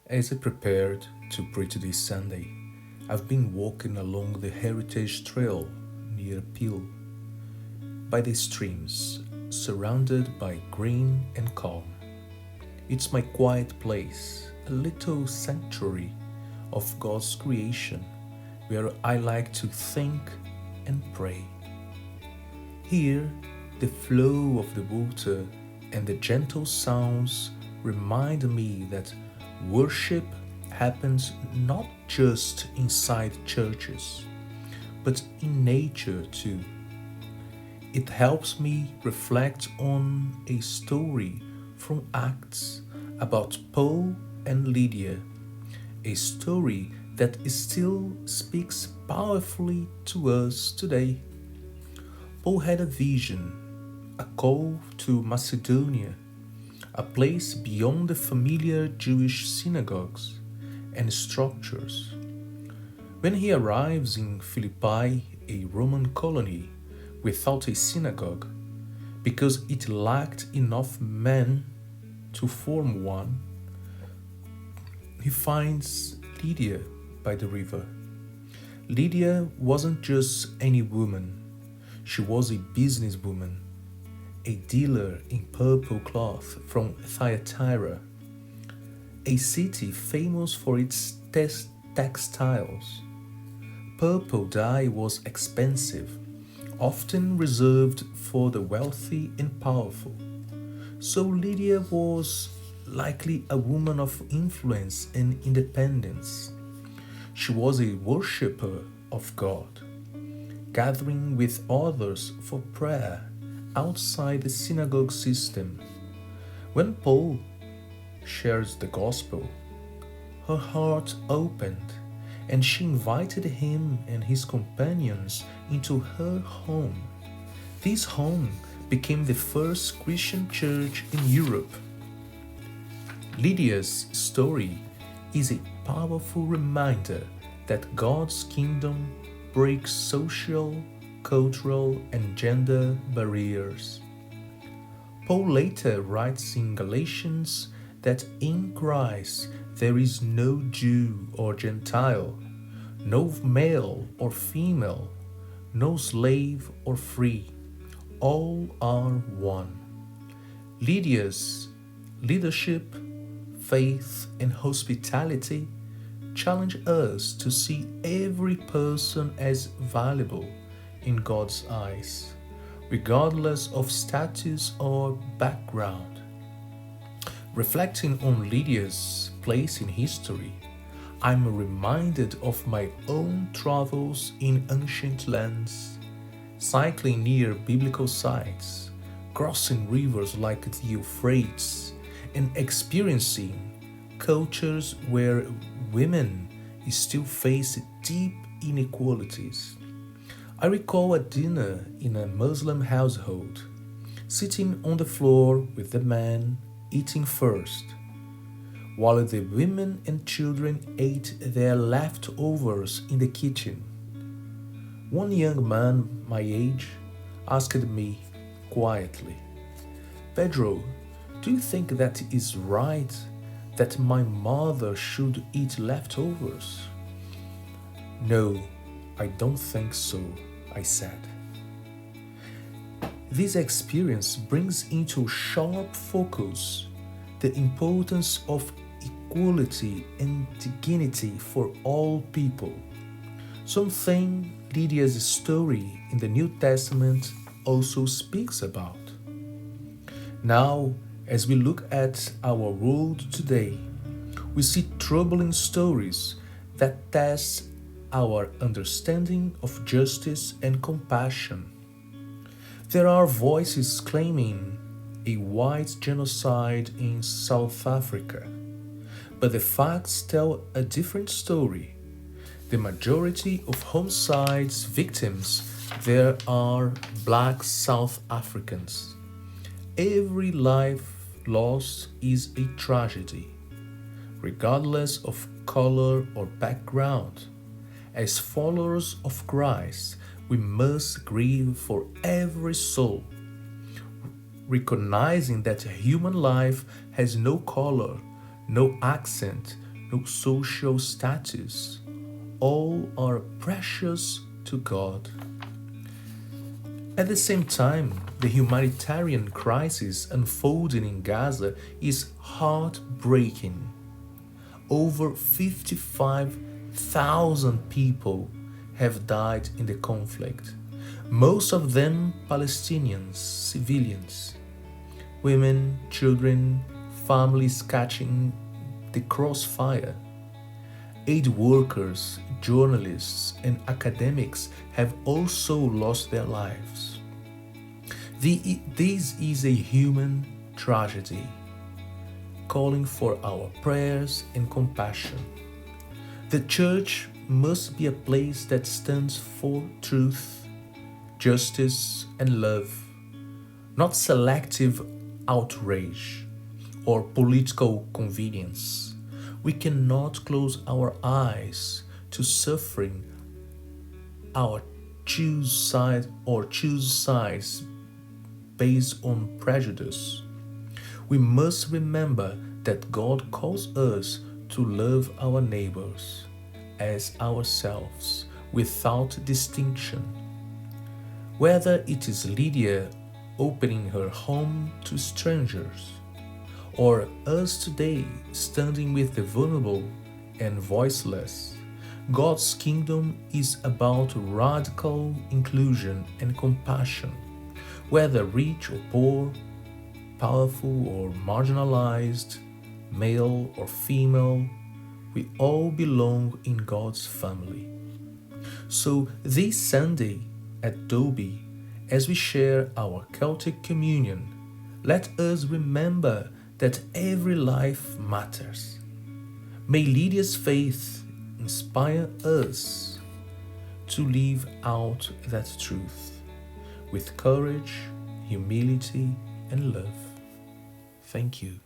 As I prepared to preach this Sunday, I've been walking along the Heritage Trail near Peel, by the streams, surrounded by green and calm. It's my quiet place, a little sanctuary of God's creation where I like to think and pray. Here, the flow of the water and the gentle sounds remind me that worship happens not just inside churches, but in nature too. It helps me reflect on a story from Acts about Paul and Lydia, a story that still speaks powerfully to us today. Paul had a vision, a call to Macedonia, a place beyond the familiar Jewish synagogues and structures. When he arrives in Philippi, a Roman colony, without a synagogue, because it lacked enough men to form one, he finds Lydia by the river. Lydia wasn't just any woman, she was a businesswoman, a dealer in purple cloth from Thyatira, a city famous for its textiles. Purple dye was expensive, often reserved for the wealthy and powerful. So Lydia was likely a woman of influence and independence. She was a worshipper of God, gathering with others for prayer outside the synagogue system. When Paul shares the gospel, her heart opened and she invited him and his companions into her home. This home became the first Christian church in Europe. Lydia's story is a powerful reminder that God's kingdom breaks social, cultural, and gender barriers. Paul later writes in Galatians that in Christ there is no Jew or Gentile, no male or female, no slave or free. All are one. Lydia's leadership, faith, and hospitality challenge us to see every person as valuable in God's eyes, regardless of status or background. Reflecting on Lydia's place in history, I'm reminded of my own travels in ancient lands, cycling near biblical sites, crossing rivers like the Euphrates, and experiencing cultures where women still face deep inequalities. I recall a dinner in a Muslim household, sitting on the floor with the men eating first, while the women and children ate their leftovers in the kitchen. One young man my age asked me quietly, "Pedro, do you think that it is right that my mother should eat leftovers?" "No, I don't think so," I said. This experience brings into sharp focus the importance of equality and dignity for all people, something Lydia's story in the New Testament also speaks about. Now, as we look at our world today, we see troubling stories that test our understanding of justice and compassion. There are voices claiming a white genocide in South Africa, but the facts tell a different story. The majority of homicides victims there are black South Africans. Every life lost is a tragedy, regardless of color or background. As followers of Christ, we must grieve for every soul, recognizing that human life has no color, no accent, no social status. All are precious to God. At the same time, the humanitarian crisis unfolding in Gaza is heartbreaking. Over 55,000 people have died in the conflict, most of them Palestinians, civilians, women, children, families catching the crossfire. Aid workers, journalists, and academics have also lost their lives. This is a human tragedy, calling for our prayers and compassion. The church must be a place that stands for truth, justice, and love, not selective outrage or political convenience. We cannot close our eyes to suffering or choose sides based on prejudice. We must remember that God calls us to love our neighbors as ourselves without distinction. Whether it is Lydia opening her home to strangers, or us today standing with the vulnerable and voiceless, God's kingdom is about radical inclusion and compassion. Whether rich or poor, powerful or marginalized, male or female, we all belong in God's family. So this Sunday at Dalby, as we share our Celtic communion, let us remember that every life matters. May Lydia's faith inspire us to live out that truth with courage, humility, and love. Thank you.